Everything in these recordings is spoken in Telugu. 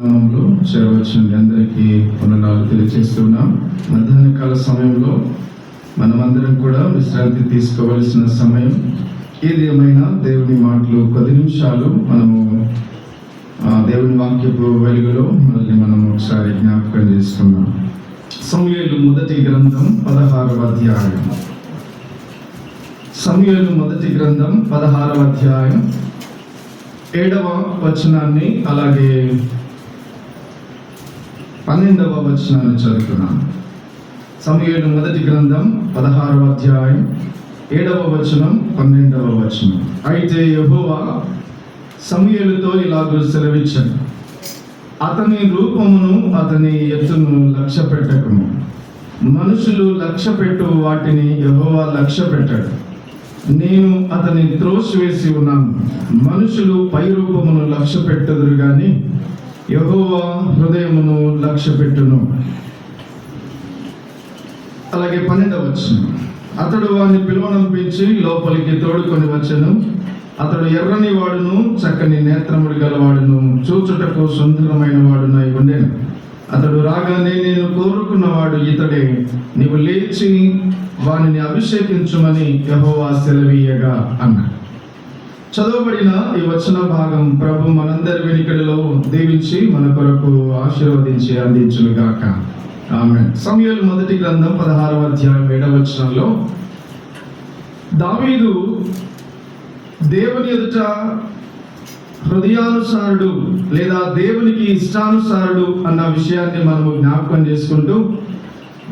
నామములో చేరవచ్చిన మీ అందరికీ వందనాలు తెలియజేస్తున్నాం. మధ్యాహ్న కాల సమయంలో మనమందరం కూడా విశ్రాంతి తీసుకోవలసిన సమయం. ఏది ఏమైనా దేవుని మాటలు కొద్ది నిమిషాలు మనము దేవుని వాక్యపు వెలుగులో మనం ఒకసారి జ్ఞాపకం చేసుకున్నాం. సమూయేలు మొదటి గ్రంథం 16వ అధ్యాయం. సమూయేలు మొదటి గ్రంథం 16వ అధ్యాయం 7వ వచనాన్ని అలాగే 12వ వచనాన్ని చదువుతున్నాను. సమూయేలు మొదటి గ్రంథం 16వ అధ్యాయం 7వ వచనం 12వ వచనం. అయితే యెహోవా సమూయేలుతో ఇలాగూ సెలవిచ్చాడు, అతని రూపమును అతని ఎత్తును లక్ష్య పెట్టకము. మనుషులు లక్ష్య పెట్టు వాటిని యెహోవా లక్ష్య పెట్టాడు. నేను అతని త్రోసివేసి ఉన్నాను. మనుషులు పై రూపమును లక్ష్య పెట్టుదురు గాని యెహోవా హృదయమును లక్ష్య పెట్టును. అలాగే 12వ వచనం. అతడు వాడిని పిలువనంపించి లోపలికి తోడుకొని వచ్చెను. అతడు ఎర్రని వాడును, చక్కని నేత్రములు గలవాడును, చూచుటకు సుందరమైన వాడునై ఉండెను. అతడు రాగానే, నేను కోరుకున్నవాడు ఇతడే, నీవు లేచి వానిని అభిషేకించుమని యెహోవా సెలవీయగా అన్నాడు. చదవబడిన ఈ వచన భాగం ప్రభు మనందరి వెనుకడిలో దీవించి మన కొరకు ఆశీర్వదించి అందించునుగాక. ఆమేన్. సమూయేలు మొదటి గ్రంథం 16వ అధ్యాయం 7వ వచనంలో దావీదు దేవుని ఎదుట హృదయానుసారుడు లేదా దేవునికి ఇష్టానుసారుడు అన్న విషయాన్ని మనము జ్ఞాపకం చేసుకుంటూ,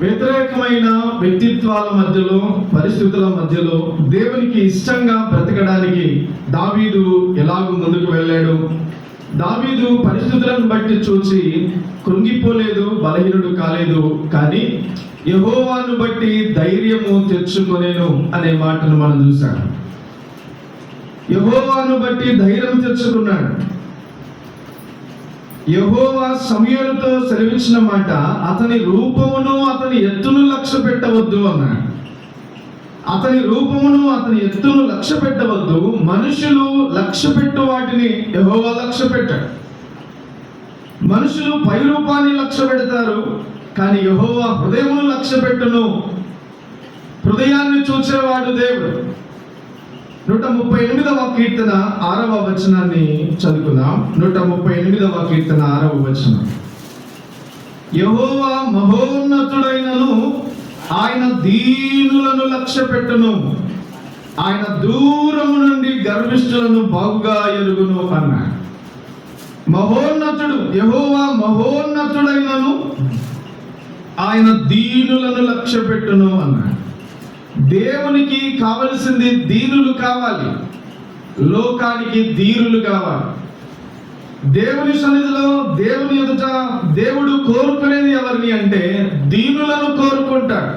వ్యతిరేకమైన వ్యక్తిత్వాల మధ్యలో, పరిస్థితుల మధ్యలో దేవునికి ఇష్టంగా బ్రతకడానికి దావీదు ఎలాగూ ముందుకు వెళ్ళాడు. దావీదు పరిస్థితులను బట్టి చూసి కృంగిపోలేదు, బలహీనుడు కాలేదు, కానీ యెహోవాను బట్టి ధైర్యము తెచ్చుకొనేను అనే మాటను మనం చూసాం. యెహోవాను బట్టి ధైర్యం తెచ్చుకున్నాడు. యెహోవా సమూయేలుతో సెలవిచ్చిన మాట, అతని రూపమును అతని ఎత్తును లక్ష్య పెట్టవద్దు అన్నాడు. అతని రూపమును అతని ఎత్తును లక్ష్య పెట్టవద్దు. మనుషులు లక్ష్య పెట్టు వాటిని యెహోవా లక్ష్య పెట్టాడు. మనుషులు పై రూపాన్ని లక్ష్య పెడతారు, కానీ యెహోవా హృదయమును లక్ష్య పెట్టును. హృదయాన్ని చూచేవాడు దేవుడు. 138వ కీర్తన 6వ వచనాన్ని చదువుకుందాం. 138వ కీర్తన 6వ వచనం. యెహోవా మహోన్నతుడైనను ఆయన దీనులను లక్ష్య పెట్టును. ఆయన దూరము నుండి గర్విష్ఠులను బాగుగా ఎరుగును అన్నాడు. మహోన్నతుడు యెహోవా మహోన్నతుడైనను ఆయన దీనులను లక్ష్య పెట్టును అన్నాడు. దేవునికి కావలసింది దీనులు కావాలి, లోకానికి ధీరులు కావాలి. దేవుని సన్నిధిలో, దేవుని ఎదుట దేవుడు కోరుకునేది ఎవరిని అంటే దీనులను కోరుకుంటాడు,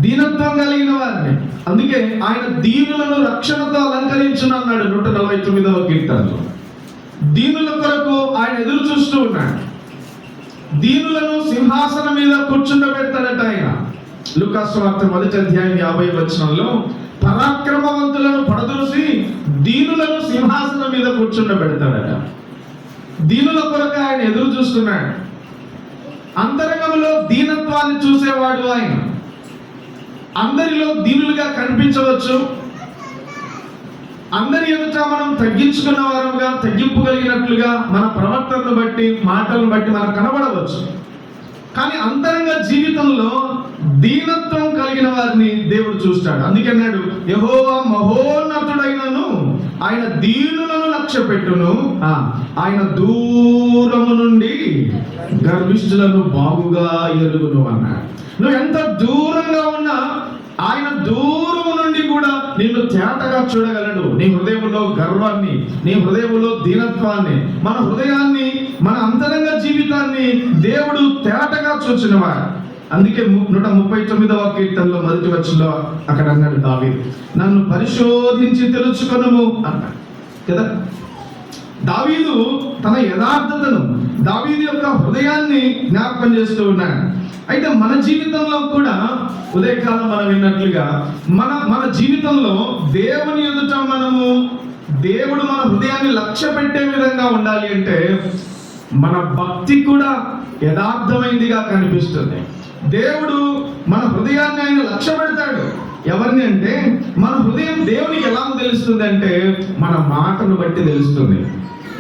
దీనత్వం కలిగిన వారిని. అందుకే ఆయన దీనులను రక్షణతో అలంకరించును అన్నాడు 149వ కీర్తనలో. దీనుల కొరకు ఆయన ఎదురు చూస్తూ ఉన్నాడు. దీనులను సింహాసనం మీద కూర్చుండబెడతాడట ఆయన. లూకా సువార్త 1వ అధ్యాయం 50వ వచనంలో పరాక్రమవంతులను పడదోసి దీనులను సింహాసనం మీద కూర్చుండబెడతాడట. దీనుల కొరకు ఆయన ఎదురు చూస్తున్నాడు. అంతరంగంలో దీనత్వాన్ని చూసేవాడు ఆయన. అందరిలో దీనులుగా కనిపించవచ్చు. అందరి ఎదుట మనం తగ్గించుకున్న వారుగా, తగ్గింపు కలిగినట్లుగా మన ప్రవర్తనను బట్టి, మాటలను బట్టి మనకు కనబడవచ్చు. కానీ అంతరంగ జీవితంలో దీనత్వం కలిగిన వారిని దేవుడు చూస్తాడు. అందుకే అన్నాడు, యెహోవా మహోన్నతుడైనను ఆయన దీనులను లక్ష్య పెట్టును. ఆయన దూరము నుండి గర్విష్ఠులను బాగుగా ఎరుగును అన్నాడు. నువ్వు ఎంత దూరంగా ఉన్నా ఆయన దూరము నుండి కూడా నిన్ను తేటగా చూడగలడు. నీ హృదయంలో గర్వాన్ని, నీ హృదయంలో దీనత్వాన్ని, మన హృదయాన్ని, మన అంతరంగ జీవితాన్ని దేవుడు తేటగా చూచినవాడు. అందుకే 139వ కీర్తనలో మొదటి వచనంలో అక్కడ అన్నాడు దావీదు, నన్ను పరిశోధించి తెలుసుకొనుము అన్నాడు కదా. దావీదు తన యథార్థతను, దావీదు యొక్క హృదయాన్ని జ్ఞాపకం చేస్తూ ఉన్నాడు. అయితే మన జీవితంలో కూడా ఉదయకాలం మనం విన్నట్లుగా మన జీవితంలో దేవుని ఎదుట మనము దేవుడు మన హృదయాన్ని లక్ష్య పెట్టే విధంగా ఉండాలి అంటే మన భక్తి కూడా యథార్థమైందిగా కనిపిస్తుంది. దేవుడు మన హృదయాన్ని ఆయన లక్ష్య పెడతాడు. ఎవరిని అంటే మన హృదయం దేవునికి ఎలా తెలుస్తుంది అంటే మన మాటను బట్టి తెలుస్తుంది.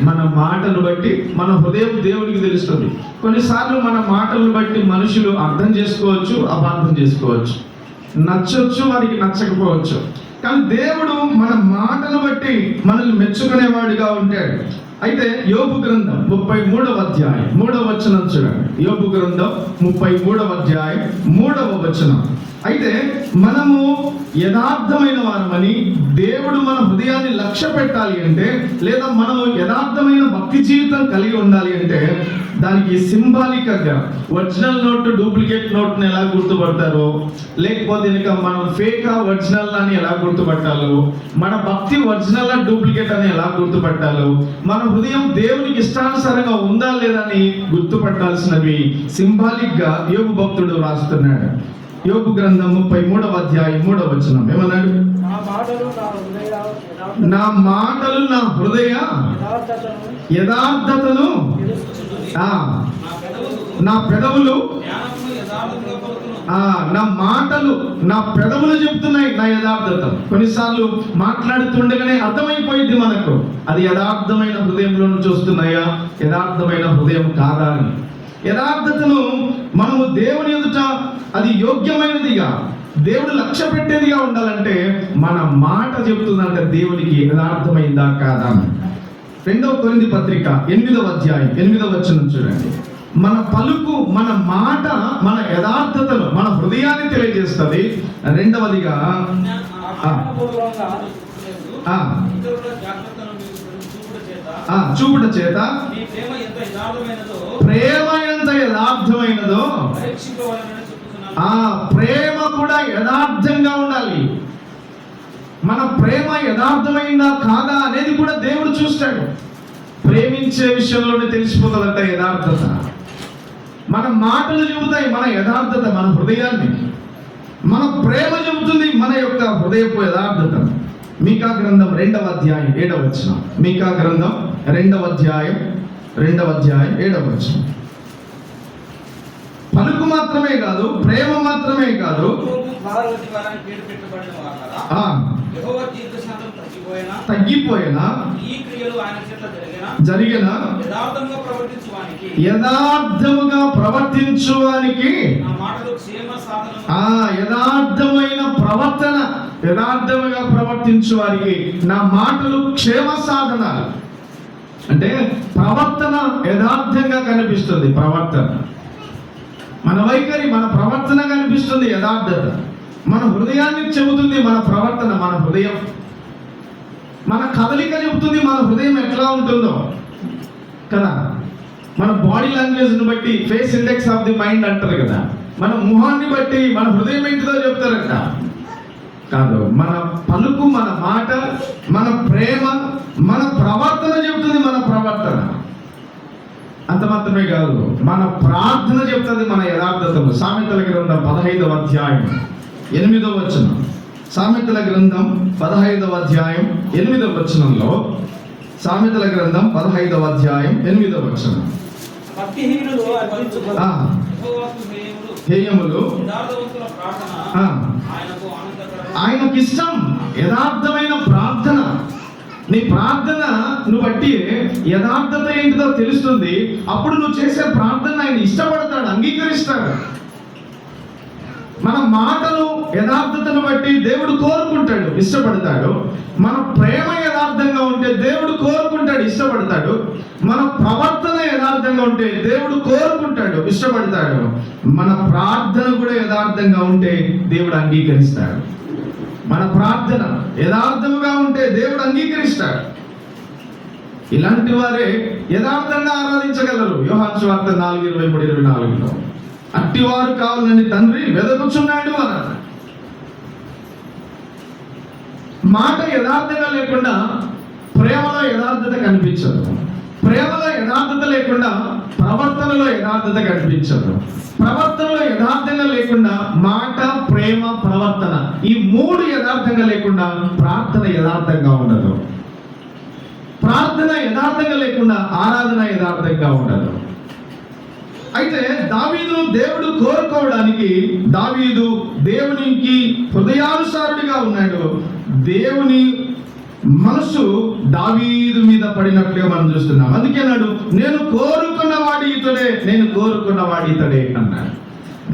మన మాటను బట్టి మన హృదయం దేవునికి తెలుస్తుంది. కొన్నిసార్లు మన మాటలను బట్టి మనుషులు అర్థం చేసుకోవచ్చు, అపార్థం చేసుకోవచ్చు, నచ్చొచ్చు, వారికి నచ్చకపోవచ్చు. కానీ దేవుడు మన మాటను బట్టి మనల్ని మెచ్చుకునేవాడిగా ఉంటాడు. అయితే యోబు గ్రంథం 33వ అధ్యాయం 3వ వచనం చూడండి. యోబు గ్రంథం 33వ అధ్యాయం 3వ వచనం. అయితే మనము యథార్థమైన వారమని దేవుడు మన హృదయాన్ని లక్ష్య పెట్టాలి అంటే, లేదా మనము యథార్థమైన భక్తి జీవితం కలిగి ఉండాలి అంటే దానికి సింబాలికగా ఒరిజినల్ నోట్ డూప్లికేట్ నోట్ని ఎలా గుర్తుపడతారో, లేకపోతే ఇంకా మనం ఫేకా ఒరిజినల్ అని ఎలా గుర్తుపట్టాలో, మన భక్తి ఒరిజినల్ డూప్లికేట్ అని ఎలా గుర్తుపట్టాలో, మన హృదయం దేవునికి ఇష్టానుసారంగా ఉందా లేదని గుర్తుపట్టాల్సినవి సింబాలిక్ గా యోబు భక్తుడు రాస్తున్నాడు. యోబు గ్రంథం 33వ అధ్యాయం 3వ వచనం ఏమన్నాడు? నా మాటలు నా హృదయ యథార్థతను, నా పెదవులు, నా మాటలు, నా పెదవులు చెప్తున్నాయి నా యథార్థత. కొన్నిసార్లు మాట్లాడుతుండగానే అర్థమైపోయింది మనకు అది యథార్థమైన హృదయంలో నుంచి వస్తున్నాయా, యథార్థమైన హృదయం కాదా అని. యథార్థతను మనము దేవుని ఎదుట అది యోగ్యమైనదిగా, దేవుడు లక్ష్య పెట్టేదిగా ఉండాలంటే మన మాట చెబుతుందంటే దేవునికి యథార్థమైందా కాదా. 2వ కొరింథీ పత్రిక 8వ అధ్యాయం 8వ వచనం చూడండి. మన పలుకు, మన మాట, మన యథార్థతను, మన హృదయాన్ని తెలియజేస్తుంది. రెండవదిగా చూపుట చేత ప్రేమ ఎంత యథార్థమైనదో, ప్రేమ కూడా యథార్థంగా ఉండాలి. మన ప్రేమ యథార్థమైందా కాదా అనేది కూడా దేవుడు చూస్తాడు. ప్రేమించే విషయంలోనే తెలిసిపోతుందంట యథార్థత. మన మాటలు చెబుతాయి మన యథార్థత, మన హృదయాన్ని. మన ప్రేమ చెబుతుంది మన యొక్క హృదయపు యథార్థత. మీకా గ్రంథం 2వ అధ్యాయం 7వ వచనం. మీకా గ్రంథం 2వ అధ్యాయం 7వ వచనం. పలుకు మాత్రమే కాదు, ప్రేమ మాత్రమే కాదు, తగ్గిపోయినా జరిగిన యథార్థముగా ప్రవర్తించువానికి, యథార్థమైన ప్రవర్తన, యథార్థముగా ప్రవర్తించు వారికి నా మాటలు క్షేమ సాధన. అంటే ప్రవర్తన యథార్థంగా కనిపిస్తుంది. ప్రవర్తన, మన వైఖరి, మన ప్రవర్తన కనిపిస్తుంది యథార్థత. మన హృదయాన్ని చెబుతుంది మన ప్రవర్తన, మన హృదయం. మన కదలిక చెబుతుంది మన హృదయం ఎట్లా ఉంటుందో కదా. మన బాడీ లాంగ్వేజ్ని బట్టి face index of the mind అంటారు కదా. మన ముఖాన్ని బట్టి మన హృదయం ఏంటిదో చెప్తారట. కాదు, మన పలుకు, మన మాట, మన ప్రేమ, మన ప్రవర్తన చెబుతుంది మన ప్రవర్తన. అంత మాత్రమే కాదు, మన ప్రార్థన చెప్తుంది మన యథార్థతను. సామెతల గ్రంథం 15వ అధ్యాయం 8వ వచనం. సామెతల గ్రంథం 15వ అధ్యాయం 8వ వచనంలో, సామెతల గ్రంథం 15వ అధ్యాయం 8వ వచనం. హేయములు ఆయనకిష్టం, యథార్థమైన ప్రార్థన. నీ ప్రార్థన నువ్వు బట్టి యథార్థత ఏంటిదో తెలుస్తుంది. అప్పుడు నువ్వు చేసే ప్రార్థన ఆయన ఇష్టపడతాడు, అంగీకరిస్తాడు. మన మాటలు యథార్థతను బట్టి దేవుడు కోరుకుంటాడు, ఇష్టపడతాడు. మన ప్రేమ యథార్థంగా ఉంటే దేవుడు కోరుకుంటాడు, ఇష్టపడతాడు. మన ప్రవర్తన యథార్థంగా ఉంటే దేవుడు కోరుకుంటాడు, ఇష్టపడతాడు. మన ప్రార్థన కూడా యథార్థంగా ఉంటే దేవుడు అంగీకరిస్తాడు. మన ప్రార్థన యథార్థముగా ఉంటే దేవుడు అంగీకరిస్తాడు. ఇలాంటి వారే యథార్థంగా ఆరాధించగలరు. యోహాను సువార్త 4:23-24లో అట్టివారు కావాలని తండ్రి వెదకుచున్నాడు అన్నారు. మాట యథార్థంగా లేకుండా ప్రేమలో యథార్థత కనిపించదు. ప్రేమలో యథార్థత లేకుండా ప్రవర్తనలో యథార్థత కనిపించదు. ప్రవర్తనలో యథార్థంగా లేకుండా మాట, ప్రేమ, ప్రవర్తన, ఈ మూడు యథార్థంగా లేకుండా ప్రార్థన యథార్థంగా ఉండదు. ప్రార్థన యథార్థంగా లేకుండా ఆరాధన యథార్థంగా ఉండదు. అయితే దావీదును దేవుడు కోరుకోవడానికి దావీదు దేవునికి హృదయానుసారుడిగా ఉన్నాడు. దేవుని మనసు దావీదు మీద పడినట్లుగా మనం చూస్తున్నాం. అందుకే అన్నాడు, నేను కోరుకున్నవాడి ఇతడే, నేను కోరుకున్నవాడి ఇతడే అన్నాడు.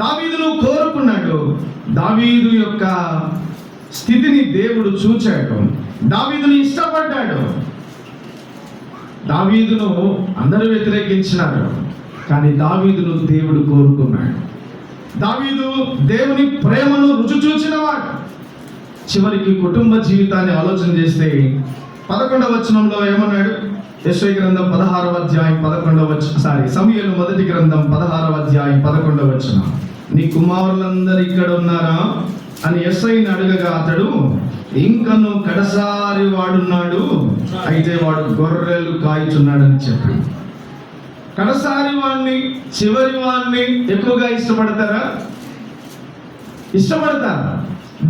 దావీదును కోరుకున్నాడు. దావీదు యొక్క స్థితిని దేవుడు చూచాడు. దావీదుని ఇష్టపడ్డాడు. దావీదును అందరూ వ్యతిరేకించినారు, కానీ దావీదును దేవుడు కోరుకున్నాడు. దావీదు దేవుని ప్రేమను రుచి చూచినవాడు. చివరికి కుటుంబ జీవితాన్ని ఆలోచన చేస్తే 11వ వచనంలో ఏమన్నాడు? యెషయా గ్రంథం 16వ అధ్యాయం 11వ వచనం, సమూయేలు మొదటి గ్రంథం 16వ అధ్యాయం 11వ వచనం, నీ కుమారులందరూ ఇక్కడ ఉన్నారా అని యెషయాని అడగగా అతడు, ఇంకను కడసారి వాడున్నాడు, అయితే వాడు గొర్రెలు కాయుచున్నాడని చెప్పాడు. కడసారి వాడిని, చివరి వాడిని ఎక్కువగా ఇష్టపడతారా? ఇష్టపడతారా?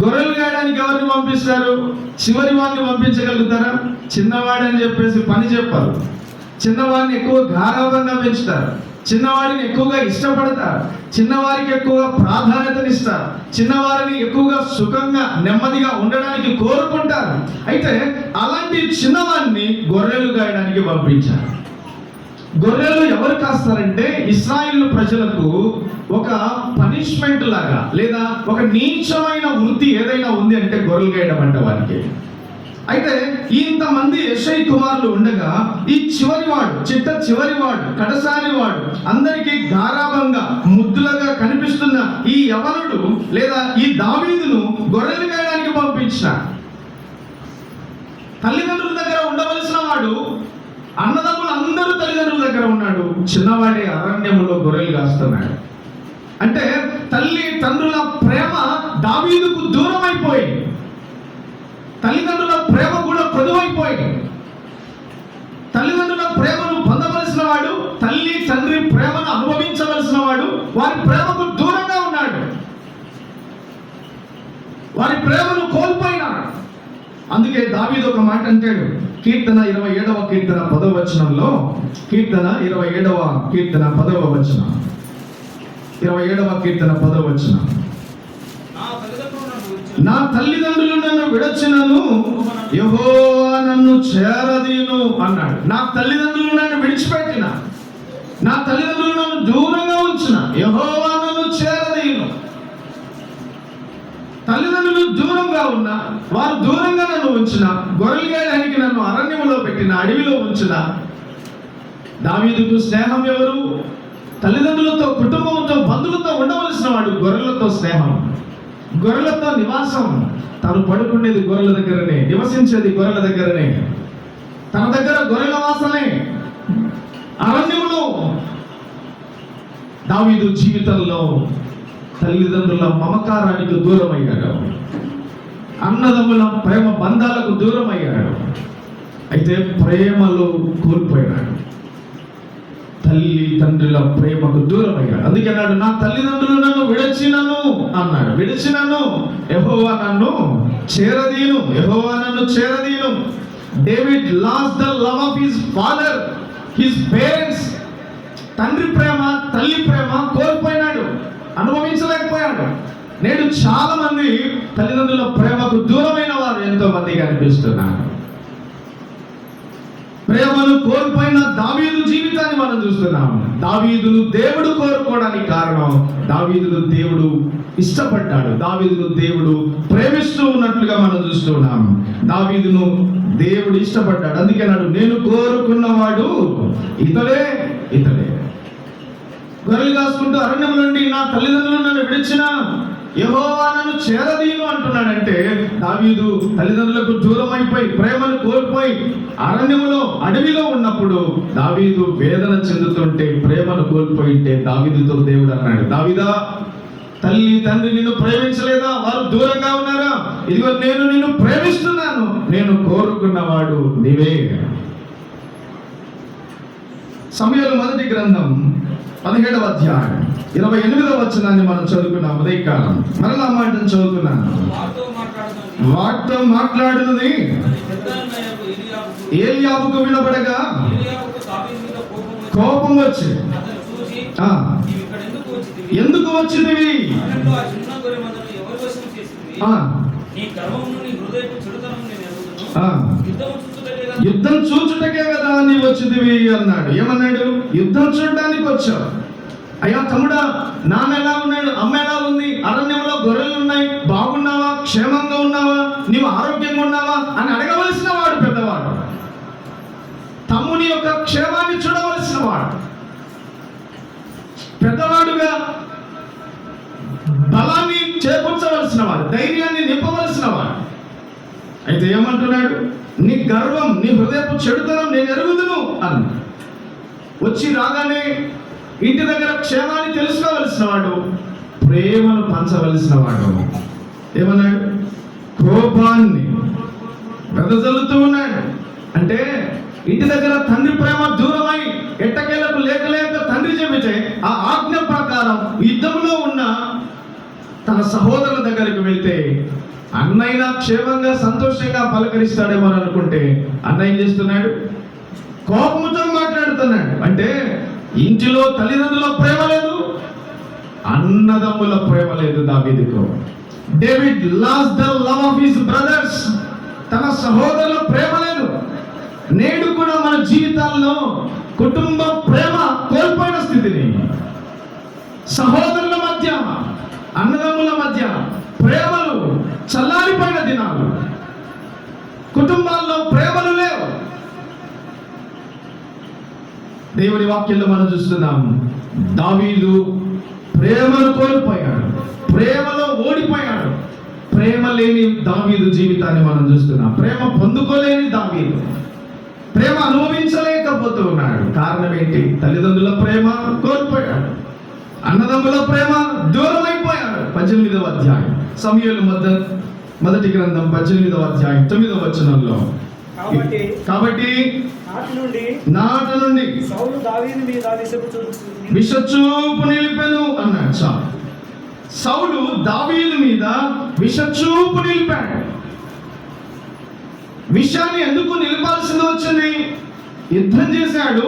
గొర్రెలు కాయడానికి ఎవరిని పంపిస్తారు? చివరి వాడిని పంపించగలుగుతారా? చిన్నవాడని చెప్పేసి పని చెప్పారు. చిన్నవాడిని ఎక్కువ గారాబంగా పెంచుతారు. చిన్నవాడిని ఎక్కువగా ఇష్టపడతారు. చిన్నవారికి ఎక్కువగా ప్రాధాన్యతనిస్తారు. చిన్నవారిని ఎక్కువగా సుఖంగా నెమ్మదిగా ఉండడానికి కోరుకుంటారు. అయితే అలాంటి చిన్నవాడిని గొర్రెలు కాయడానికి పంపించారు. గొర్రెలు ఎవరు కాస్తారంటే ఇశ్రాయేలు ప్రజలకు ఒక పనిష్మెంట్ లాగా, లేదా ఒక నీచమైన వృత్తి ఏదైనా ఉంది అంటే గొర్రెలు కాయడం అంటే వారికి. అయితే ఇంతమంది యెషయా కుమారులు ఉండగా ఈ చివరివాడు, చివరివాడు, కడసారివాడు, అందరికీ గారాబంగా ముద్దులుగా కనిపిస్తున్న ఈ యవనుడు లేదా ఈ దావీదును గొర్రెలు కాయడానికి పంపించిన తల్లిదండ్రుల దగ్గర ఉండవలసిన వాడు, అన్నదమ్ములు అందరూ తల్లిదండ్రుల దగ్గర ఉన్నాడు. చిన్నవాడే అరణ్యములో గొర్రెలు కాస్తున్నాడు. అంటే తల్లి తండ్రుల ప్రేమ దావీదుకు దూరం అయిపోయింది. తల్లిదండ్రుల ప్రేమ కూడా పొదువైపోయింది. తల్లిదండ్రుల ప్రేమను పొందవలసిన వాడు, తల్లి తండ్రి ప్రేమను అనుభవించవలసిన వాడు వారి ప్రేమకు దూరంగా ఉన్నాడు. వారి ప్రేమను కోల్పోయినాడు. అందుకే దావీదు ఒక మాట అంటాడు, కీర్తన 27వ కీర్తన 10వ వచనంలో, కీర్తన 27వ కీర్తన 10వ వచనం, 27వ కీర్తన 10వ వచనం, నా తల్లిదండ్రులు నన్ను విడచినను యెహోవా నన్ను చేరదీను అన్నాడు. నా తల్లిదండ్రులు నన్ను విడిచిపెట్టిన, నా తల్లిదండ్రులు నన్ను దూరంగా ఉంచిన, యెహోవా నన్ను చేరదీను. తల్లిదండ్రులు దూరంగా ఉన్న, వారు దూరంగా నన్ను ఉంచిన, గొర్రెలు కాయడానికి నన్ను అరణ్యములో పెట్టిన, అడవిలో ఉంచిన. దావీదుకు స్నేహం ఎవరు? తల్లిదండ్రులతో, కుటుంబంతో, బంధువులతో ఉండవలసిన వాడు గొర్రెలతో స్నేహం, గొర్రెలతో నివాసం. తను పడుకునేది గొర్రెల దగ్గరనే, నివసించేది గొర్రెల దగ్గరనే, తన దగ్గర గొర్రెల వాసనే. అరణ్యములో దావీదు జీవితంలో తల్లిదండ్రుల మమకారానికి దూరం అయ్యాడు. అన్నదమ్ముల ప్రేమ బంధాలకు దూరం అయ్యాడు. అయితే ప్రేమలో కోల్పోయాడు. తల్లి తండ్రుల ప్రేమకు దూరం అయ్యాడు. అందుకే అన్నాడు, నా తల్లిదండ్రులు నన్ను విడిచినను అన్నాడు. విడిచినను యెహోవా నన్ను చేరదీను, యెహోవా నన్ను చేరదీను. David lost the love of his father, his parents. తండ్రి ప్రేమ, తల్లి ప్రేమ కోల్పోయినాడు, అనుభవించలేకపోయాడు. నేడు చాలా మంది తల్లిదండ్రుల ప్రేమకు దూరమైన వారు ఎంతో మంది కనిపిస్తున్నారు. ప్రేమను కోల్పోయిన దావీదు జీవితాన్ని మనం చూస్తున్నాం. దావీదును దేవుడు కోరుకోవడానికి కారణం, దావీదును దేవుడు ఇష్టపడ్డాడు, దావీదును దేవుడు ప్రేమిస్తూ ఉన్నట్లుగా మనం చూస్తున్నాం. దావీదును దేవుడు ఇష్టపడ్డాడు. అందుకే నాడు, నేను కోరుకున్నవాడు ఇతడే, ఇతడే. గొర్రెలు కాసుకుంటూ అరణ్యం నుండి నా తల్లిదండ్రులు నన్ను విడిచిన, యెహోవా నన్ను చేరదీను అంటున్నాడంటే, దావీదు తల్లిదండ్రులకు దూరం అయిపోయి, ప్రేమను కోల్పోయి అరణ్యములో, అడవిలో ఉన్నప్పుడు దావీదు వేదన చెందుతుంటే, ప్రేమను కోల్పోయింటే దావీదుతో దేవుడు అన్నాడు, దావీదా, తల్లి తండ్రి నిన్ను ప్రేమించలేదా? వారు దూరంగా ఉన్నారా? ఇదిగో నేను నిన్ను ప్రేమిస్తున్నాను, నేను కోరుకున్నవాడు నీవే. సమూయేలు మొదటి గ్రంథం 17వ అధ్యాయం 28వ వచనాన్ని మనం చదువుకున్నాం ఉదయకాలం. మరలా మాటను చదువుకున్నాను. వాటితో మాట్లాడినది ఏలియాబుకు వినబడగా ఏలీయాబుకు దావీదు మీద కోపం వచ్చి అతను చూసి, ఆ, నీవు ఇక్కడ ఎందుకు వచ్చితివి? ఎందుకు వచ్చినవి? అరణ్యంలో ఆ చిన్న గొర్రె మందను ఎవరి వశం చేసితివి? ఆ, నీ గర్వమును నీ హృదయపు చెడుతనమును నేను ఎరుగుదును. ఆ, యుద్ధము చూచుటకే కదా యుద్ధం చూచుటకే కదా నీవు వచ్చిదివి అన్నాడు. ఏమన్నాడు? యుద్ధం చూడడానికి వచ్చావు. అయ్యా తమ్ముడా, నాన్న ఎలా ఉన్నాడు, అమ్మ ఎలా ఉంది, అరణ్యంలో గొర్రెలు ఉన్నాయి, బాగున్నావా, క్షేమంగా ఉన్నావా, నీవు ఆరోగ్యంగా ఉన్నావా అని అడగవలసిన వాడు పెద్దవాడు. తమ్ముని యొక్క క్షేమాన్ని చూడవలసిన వాడు పెద్దవాడుగా, బలాన్ని చేకూర్చవలసిన వాడు, ధైర్యాన్ని నింపవలసిన వాడు. అయితే ఏమంటున్నాడు? నీ గర్వం, నీ హృదయపు చెడుతనం నేను ఎరుగుదును అన్న. వచ్చి రాగానే ఇంటి దగ్గర క్షేమాన్ని తెలుసుకోవలసిన వాడు, ప్రేమను పంచవలసిన వాడు. ఏమన్నాడు? కోపాన్ని వెదజల్లుతూ ఉన్నాడు. అంటే ఇంటి దగ్గర తండ్రి ప్రేమ దూరమై ఎట్టకేలకు లేక లేక తండ్రి చెబితే ఆ ఆజ్ఞ ప్రకారం యుద్ధంలో ఉన్న తన సహోదరుల దగ్గరికి వెళ్తే అన్నయ్య క్షేమంగా సంతోషంగా పలకరిస్తాడేమో అని అనుకుంటే అన్న ఏం చేస్తున్నాడు? కోపంతో మాట్లాడుతున్నాడు. అంటే ఇంటిలో తల్లిదండ్రుల ప్రేమ లేదు, అన్నదమ్ముల ప్రేమ లేదు దావీదుకు. David lost the love of his brothers. తన సహోదరుల ప్రేమ లేదు. నేడు కూడా మన జీవితాల్లో కుటుంబ ప్రేమ కోల్పోయిన స్థితిని, సహోదరుల మధ్య, అన్నదమ్ముల మధ్య ప్రేమలు చల్లారిపోయిన దినాలు, కుటుంబాల్లో ప్రేమలు లేవు. దేవుని వాక్యంలో మనం చూస్తున్నాం, దావీదు ప్రేమను కోల్పోయాడు, ప్రేమలో ఓడిపోయాడు. ప్రేమ లేని దావీదు జీవితాన్ని మనం చూస్తున్నాం. ప్రేమ పొందుకోలేని దావీదు, ప్రేమ అనుభవించలేకపోతూ ఉన్నాడు. కారణం ఏంటి? తల్లిదండ్రుల ప్రేమ కోల్పోయాడు, అన్నదమ్ముల ప్రేమ దూరం అయిపోయాడు. 18వ అధ్యాయం సమూయేలు మొదటి గ్రంథం 18వ అధ్యాయం 9వ వచనంలో, కాబట్టి నాటి నుండి సౌలు దావీదు మీద విషచూపు నిలిపెను అన్నాడు. సౌలు దావీదు మీద విషచూపు నిలిపాడు. విషయాన్ని ఎందుకు నిలపాల్సింది వచ్చింది? యుద్ధం చేశాడు,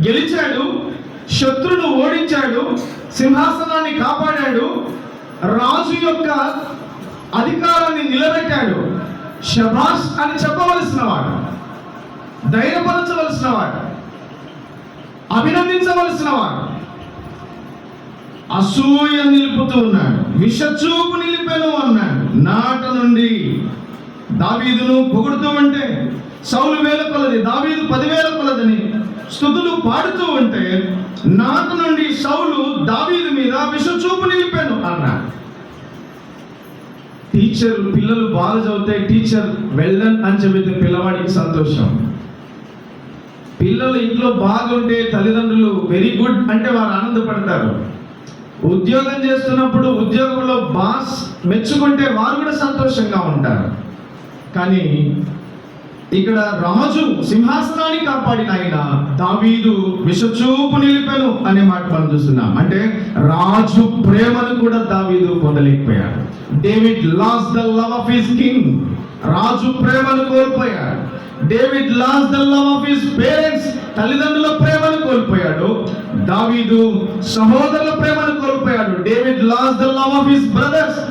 గెలిచాడు, శత్రును ఓడించాడు, సింహాసనాన్ని కాపాడాడు, రాజు యొక్క అధికారాన్ని నిలబెట్టాడు. శబాష్ అని చెప్పవలసిన వాడు, ధైర్యపరచవలసిన వాడు, అభినందించవలసిన వాడు అసూయ నిలుపుతూ ఉన్నాడు. విషచూపు నిలిపెను అన్నాడు. నాట నుండి దావీదును పొగుడుతూ ఉంటే సౌలు 1000 కొలది, దావీదు 10,000 కొలదని స్తుతులు పాడుతూ ఉంటే నాట నుండి సౌలు దావీదు మీద విషచూపు నిలిపాను అన్నాడు. టీచర్ పిల్లలు బాగా చదివితే టీచర్ వెల్డన్ అని చెబితే పిల్లవాడికి సంతోషం. పిల్లలు ఇంట్లో బాగుంటే తల్లిదండ్రులు వెరీ గుడ్ అంటే వారు ఆనందపడతారు. ఉద్యోగం చేస్తున్నప్పుడు ఉద్యోగంలో బాస్ మెచ్చుకుంటే వారు కూడా సంతోషంగా ఉంటారు. కానీ ఇక్కడ రాజు సింహాసనాన్ని కాపాడిన ఆయన దావీదు విషచూపు నిలిపెను అనే మాట మనం చూస్తున్నాం. అంటే రాజు ప్రేమను కూడా దావీదు పొందలేకపోయాడు. David lost the love of his king. రాజు ప్రేమను కోల్పోయాడు. David lost the love of his parents. తల్లిదండ్రుల ప్రేమను కోల్పోయాడు. దావీదు సహోదరుల ప్రేమను కోల్పోయాడు. David lost the love of his brothers.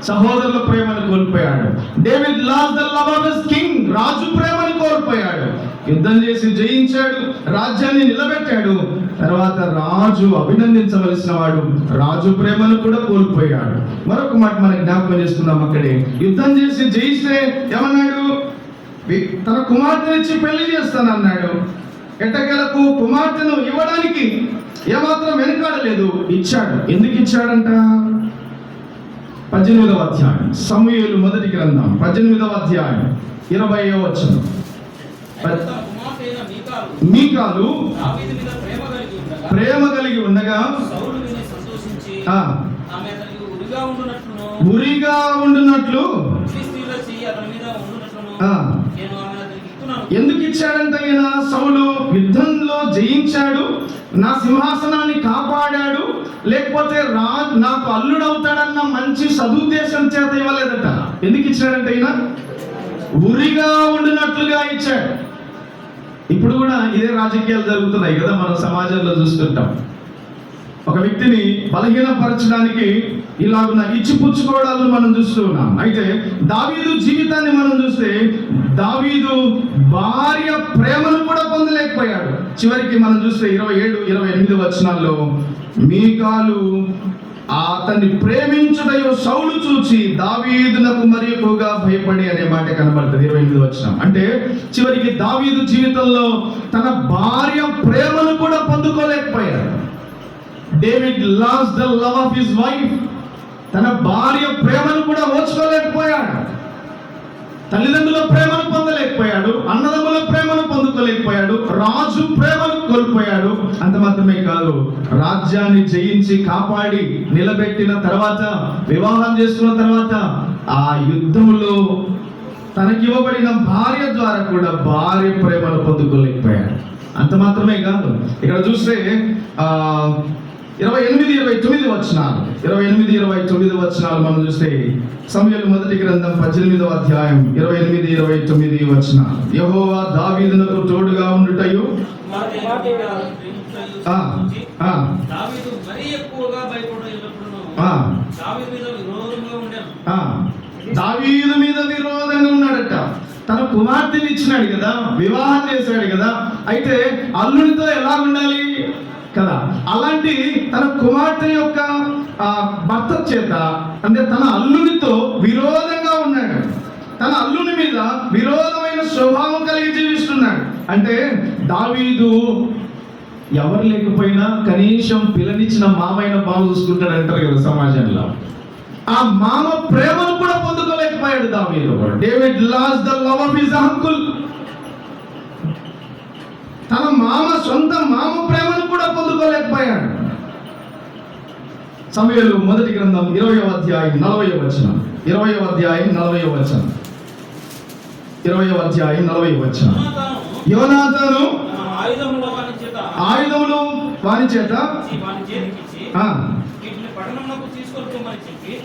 సహోదరుల ప్రేమను కోల్పోయాడు. David lost the love of his king. రాజు ప్రేమను కోల్పోయాడు. యుద్ధం చేసి జయించాడు, రాజ్యాన్ని నిలబెట్టాడు. తర్వాత రాజు అభినందించవలసిన వాడు రాజు ప్రేమను కూడా కోల్పోయాడు. మరొక మాట మనం జ్ఞాపకం చేసుకుందాం. అక్కడే యుద్ధం చేసి జయిస్తే ఏమన్నాడు? తన కుమార్తెనిచ్చి పెళ్లి చేస్తానన్నాడు. ఎట్టకేలకు కుమార్తెను ఇవ్వడానికి ఏమాత్రం వెనుకాడలేదు, ఇచ్చాడు. ఎందుకు ఇచ్చాడంట? 18వ అధ్యాయం సమూయేలు మొదటి గ్రంథం 18వ అధ్యాయం 20వ వచనం. మీకాలు ప్రేమ కలిగి ఉండగా ఉరిగా ఉండునట్లు ఎందుకు ఇచ్చాడంటే ఈయన సౌలు యుద్ధంలో జయించాడు, నా సింహాసనాన్ని కాపాడాడు, లేకపోతే నాకు అల్లుడవుతాడన్న మంచి సదుద్దేశం చేత ఇవ్వలేదట. ఎందుకు ఇచ్చాడంటే ఈయన ఉరిగా ఉండినట్లుగా ఇచ్చాడు. ఇప్పుడు కూడా ఇదే రాజకీయాలు జరుగుతున్నాయి కదా, మనం సమాజంలో చూస్తుంటాం. ఒక వ్యక్తిని బలహీనపరచడానికి ఇలాగున్న ఇచ్చిపుచ్చుకోవడాలు మనం చూస్తూ ఉన్నాం. అయితే దావీదు జీవితాన్ని మనం చూస్తే దావీదు భార్య ప్రేమను కూడా పొందలేకపోయాడు. చివరికి మనం చూస్తే 27-28 వచనాల్లో మీకాలు అతన్ని ప్రేమించుటయో సౌలు చూచి దావీదునకు మరి ఎక్కువగా భయపడి అనే మాట కనబడుతుంది 28 వచనం. అంటే చివరికి దావీదు జీవితంలో తన భార్య ప్రేమను కూడా పొందుకోలేకపోయాడు. David lost the love of his wife. తన భార్య ప్రేమను కూడా ఓర్చుకోలేకపోయాడు. తల్లిదండ్రుల ప్రేమను పొందలేకపోయాడు. అన్నదమ్ముల ప్రేమను పొందుకోలేకపోయాడు. రాజు ప్రేమను కోల్పోయాడు. అంత మాత్రమే కాదు, రాజ్యాన్ని జయించి కాపాడి నిలబెట్టిన తర్వాత, వివాహం చేసుకున్న తర్వాత ఆ యుద్ధంలో తనకివ్వబడిన భార్య ద్వారా కూడా భార్య ప్రేమను పొందుకోలేకపోయాడు. అంత మాత్రమే కాదు, ఇక్కడ చూస్తే 28-29 వచనాలు, 28-29 వచనాలు మనం చూస్తే సమూయేలు మొదటి గ్రంథం 18వ అధ్యాయం 28-29 వచనాలు. యెహోవా దావీదునకు తోడుగా ఉండుటయు దావీదు మరీ ఎక్కువగా భయపడుటయును దావీదు మీద విరోధంగా ఉండెను. దావీదు మీద విరోధంగా ఉన్నాడట. తన కుమార్తెని ఇచ్చినాడు కదా, వివాహం చేశాడు కదా, అయితే అల్లుడితో ఎలా ఉండాలి కదా, అలాంటి తన కుమార్తె యొక్క భర్త చేత అంటే తన అల్లునితో విరోధంగా ఉన్నాడు. తన అల్లుని మీద విరోధమైన స్వభావం కలిగి జీవిస్తున్నాడు. అంటే దావీదు ఎవరు లేకపోయినా కనీసం పిల్లనిచ్చిన మామైన బావ చూసుకుంటాడు అంటారు కదా సమాజంలో. ఆ మామ ప్రేమను కూడా పొందుకోలేకపోయాడు దావీదు. David lost the love of his uncle. తన సొంత మామ ప్రేమను కూడా పొందుకోలేకపోయాడు. సమూయేలు మొదటి గ్రంథం 20వ అధ్యాయం 40వ వచనం. 20వ అధ్యాయం 40వ వచనం. 20వ అధ్యాయం 40వ వచనం. యోనాతాను ఆయుధములు వాని చేత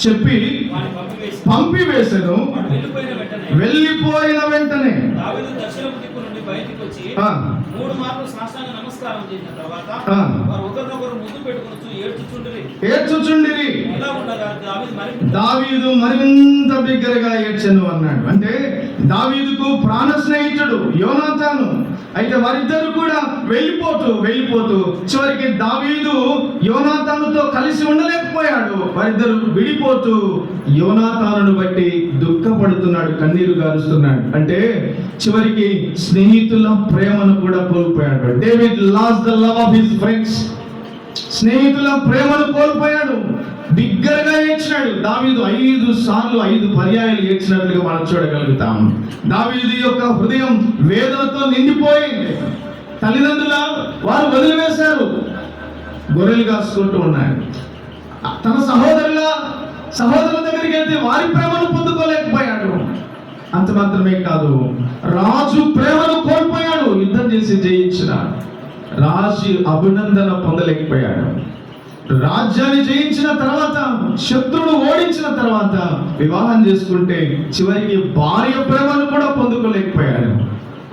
చెప్పి పంపివేసెను. వెళ్ళిపోయిన వెంటనే ఏడ్చుచుండిరి. దావీదు మరింత బిగ్గరగా ఏడ్చెను అన్నాడు. అంటే దావీదుకు ప్రాణ స్నేహితుడు యోనాతాను. అయితే వారిద్దరు కూడా వెళ్ళిపోతూ చివరికి దావీదు యోనాతానుతో కలిసి ఉండలేకపోయాడు. వారిద్దరు విడిపోతూ యోనాతానును బట్టి దుఃఖపడుతున్నాడు, కన్నీరు గారుస్తున్నాడు. అంటే చివరికి స్నేహితుల ప్రేమను కూడా కోల్పోయాడు. David lost the love of his friends. స్నేహితుల ప్రేమను కోల్పోయాడు. బిగ్గరగా ఏడ్చినాడు. దావీదు 5 సార్లు 5 పర్యాయాలు ఏడ్చినట్లుగా మనం చూడగలుగుతాం. దావీదు యొక్క హృదయం వేదనతో నిండిపోయింది. తల్లిదండ్రుల వారు వదిలివేశారు, గొర్రెలు కాసుకుంటూ ఉన్నాడు. తన సహోదరుల దగ్గరికి వెళ్తే వారి ప్రేమను పొందుకోలేకపోయాడు. అంత మాత్రమే కాదు, రాజు ప్రేమను కోల్పోయాడు. యుద్ధం చేసి జయించిన రాజు అభినందన పొందలేకపోయాడు. రాజ్యాన్ని జయించిన తర్వాత, శత్రువును ఓడించిన తర్వాత వివాహం చేసుకుంటే చివరికి భార్య ప్రేమను కూడా పొందుకోలేకపోయాడు.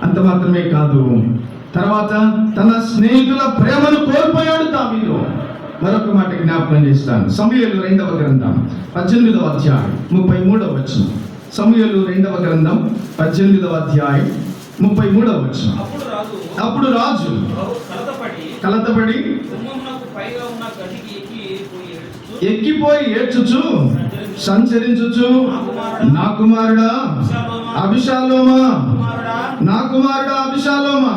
అంత మాత్రమే కాదు, తర్వాత తన స్నేహితుల ప్రేమను కోల్పోయాడు దావీదు. మరొక మాట జ్ఞాపకం చేస్తాను. సమూయేలు 2వ గ్రంథం 18వ అధ్యాయం 33వ వచనం. సమూయేలు 2వ గ్రంథం 18వ అధ్యాయం 33వ వచనం. అప్పుడు రాజు కలతపడి ఎక్కిపోయి ఏడ్చుచు సంచరించుచు, నా కుమారుడా అభిషాలోమా, నా కుమారుడా అభిషాలోమా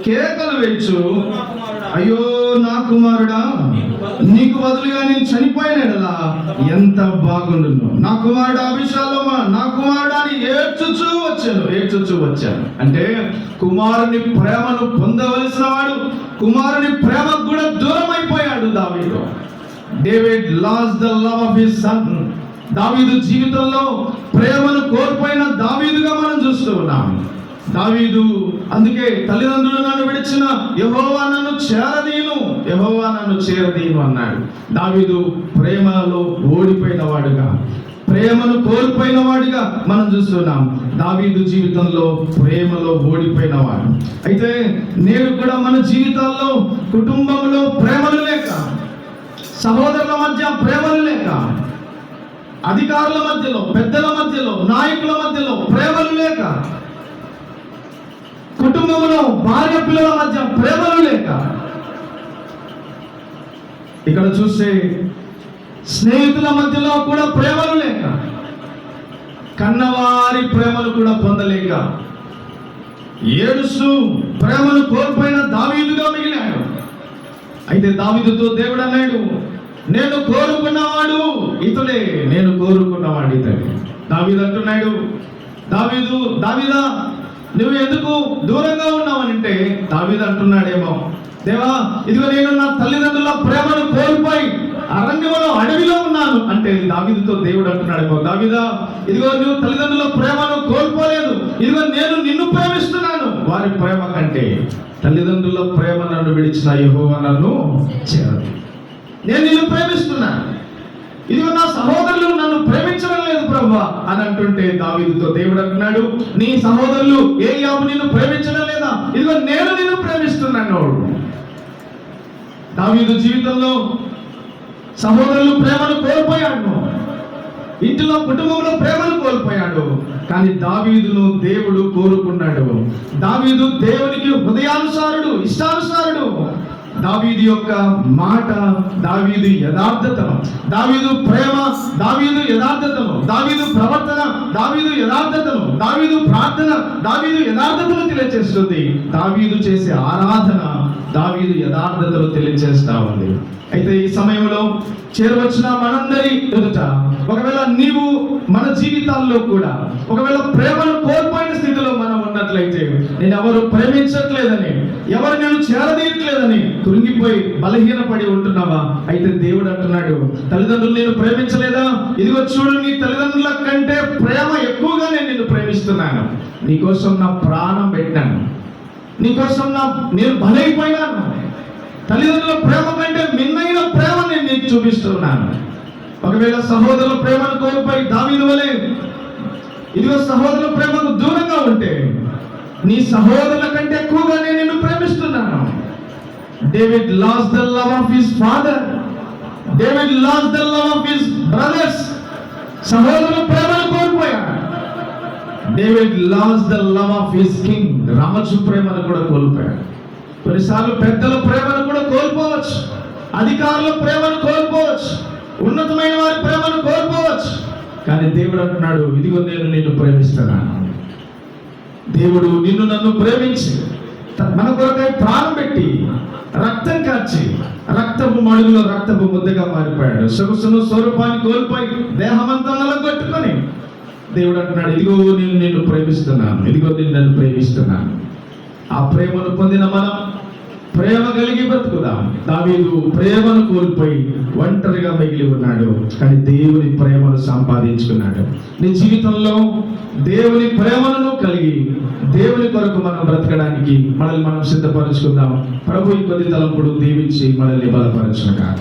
కేకలు వేయచ్చు, అయ్యో నా కుమారుడా నీకు బదులుగా నేను చనిపోయిన ఎడలా ఎంత బాగుండును, నా కుమారుడు అభిషాలోమా, నా కుమారుడా అని ఏడ్చుచూ వచ్చాను. అంటే కుమారుని ప్రేమను పొందవలసిన వాడు కుమారుని ప్రేమకు కూడా దూరం అయిపోయాడు దావీదు. David lost the love of his son. దావీదు జీవితంలో ప్రేమను కోల్పోయిన దావీదుగా మనం చూస్తూ ఉన్నాం. దావీదు అందుకే తల్లిదండ్రులు నన్ను విడిచిన యెహోవా నన్ను చేరదీను అన్నాడు. దావీదు ప్రేమలో ఓడిపోయిన వాడుగా, ప్రేమను కోల్పోయిన వాడిగా మనం చూస్తున్నాం. దావీదు జీవితంలో ప్రేమలో ఓడిపోయిన వాడు. అయితే నేడు కూడా మన జీవితాల్లో కుటుంబంలో ప్రేమలు లేక, సహోదరుల మధ్య ప్రేమలు లేక, అధికారుల మధ్యలో, పెద్దల మధ్యలో, నాయకుల మధ్యలో ప్రేమలు లేక, కుటుంబంలో భార్య పిల్లల మధ్య ప్రేమలు లేక, ఇక్కడ చూస్తే స్నేహితుల మధ్యలో కూడా ప్రేమలు లేక, కన్నవారి ప్రేమను కూడా పొందలేక ఏడుస్తూ ప్రేమను కోల్పోయిన దావీదుగా మిగిలాడు. అయితే దావీదుతో దేవుడు అన్నాడు, నేను కోరుకున్నవాడు ఇతడే, నేను కోరుకున్నవాడు ఇతడే. దావీదు అంటున్నాడు, దావీదా నువ్వు ఎందుకు దూరంగా ఉన్నావనంటే, దావీదు అంటున్నాడేమో, దేవా ఇదిగో నేను నా తల్లిదండ్రుల ప్రేమను కోల్పోయి అరణ్యంలో అడవిలో ఉన్నాను అంటే, దావీదుతో దేవుడు అంటున్నాడేమో, దావీదా ఇదిగో నువ్వు తల్లిదండ్రుల ప్రేమను కోల్పోలేదు, ఇదిగో నేను నిన్ను ప్రేమిస్తున్నాను. వారి ప్రేమ కంటే తల్లిదండ్రుల ప్రేమ నన్ను విడిచిన యెహోవా నన్ను చేరదు. నేను నిన్ను ప్రేమిస్తున్నాను, ఇదిగో నా సహోదరులు నన్ను ప్రేమించడం లేదు ప్రభువా అని అంటుంటే, దావీదుతో దేవుడు అంటున్నాడు, నీ సహోదరులు ఏలీయాబు నిన్ను ప్రేమించడం లేదా, ఇదిగో నేను నిన్ను ప్రేమిస్తున్నాను. దావీదు జీవితంలో సహోదరులు ప్రేమను కోల్పోయాడు, ఇంటిలో కుటుంబంలో ప్రేమను కోల్పోయాడు. కానీ దావీదును దేవుడు కోరుకున్నాడు. దావీదు దేవునికి హృదయానుసారుడు, ఇష్టానుసారుడు. దావీదు యొక్క మాట, దావీదు యథార్థతను, దావీదు ప్రేమ, దావీదు యథార్థతను, దావీదు ప్రవర్తన, దావీదు యథార్థతను, దావీదు ప్రార్థన, దావీదు యథార్థతను తెలియజేస్తుంది. దావీదు చేసే ఆరాధన దావీదు యథార్థతను తెలియజేస్తా ఉంది. అయితే ఈ సమయంలో చేరవచ్చిన మనందరి ఎదుట, ఒకవేళ నీవు మన జీవితాల్లో కూడా ఒకవేళ ప్రేమను కోల్పోయిన స్థితిలో మనం ఉన్నట్లయితే, నేను ఎవరు ప్రేమించట్లేదని, ఎవరు నేను చేరదీయట్లేదని కృంగిపోయి బలహీనపడి ఉంటున్నావా? అయితే దేవుడు అంటున్నాడు, తల్లిదండ్రులు నేను ప్రేమించలేదా, ఇదిగో చూడు నీ తల్లిదండ్రుల కంటే ప్రేమ ఎక్కువగా నేను నిన్ను ప్రేమిస్తున్నాను, నీకోసం నా ప్రాణం పెట్టాను, నీకోసం నేను బలైపోయినాను, తల్లిదండ్రుల ప్రేమ కంటే మిన్నైన ప్రేమ నేను నీకు చూపిస్తున్నాను. ఒకవేళ సహోదరుల ప్రేమను కోల్పోయి దావీదు వలె ఇదిగో సహోదరుల ప్రేమకు దూరంగా ఉంటే, నీ సహోదరుల కంటే ఎక్కువగా నేను నిన్ను ప్రేమిస్తున్నాను. David lost the love of his father, David lost the love of his brothers. సహోదరుల ప్రేమను కోల్పోయాడు. David lost the love of his king, రాజు ప్రేమను కూడా కోల్పోయాడు. కొన్నిసార్లు పెద్దల ప్రేమను కూడా కోల్పోవచ్చు, అధికారుల ప్రేమను కోల్పోవచ్చు, ఉన్నతమైన వారి ప్రేమను కోల్పోవచ్చు. కానీ దేవుడు అంటున్నాడు, ఇదిగో నేను నిన్ను ప్రేమిస్తున్నాను. దేవుడు నిన్ను నన్ను ప్రేమించి మన కొరకై ప్రాణం పెట్టి రక్తం కార్చి రక్తపు మడుగులో రక్తపు ముద్దగా మారిపోయాడు. సొగసును స్వరూపాన్ని కోల్పోయి దేహమంతా నలగొట్టుకొని దేవుడు అంటున్నాడు, ఇదిగో నేను నిన్ను ప్రేమిస్తున్నాను, ఇదిగో నేను నన్ను ప్రేమిస్తున్నాను. ఆ ప్రేమను పొందిన మనం ప్రేమ కలిగి బ్రతుకుదాం. దావీదు ప్రేమను కోల్పోయి ఒంటరిగా మిగిలి ఉన్నాడు, కానీ దేవుని ప్రేమను సంపాదించుకున్నాడు. నీ జీవితంలో దేవుని ప్రేమను కలిగి దేవుని కొరకు మనం బ్రతకడానికి మనల్ని మనం సిద్ధపరచుకుందాం. ప్రభు ఈ కొద్ది తలంపుడు దీవించి మనల్ని బలపరచును కాక.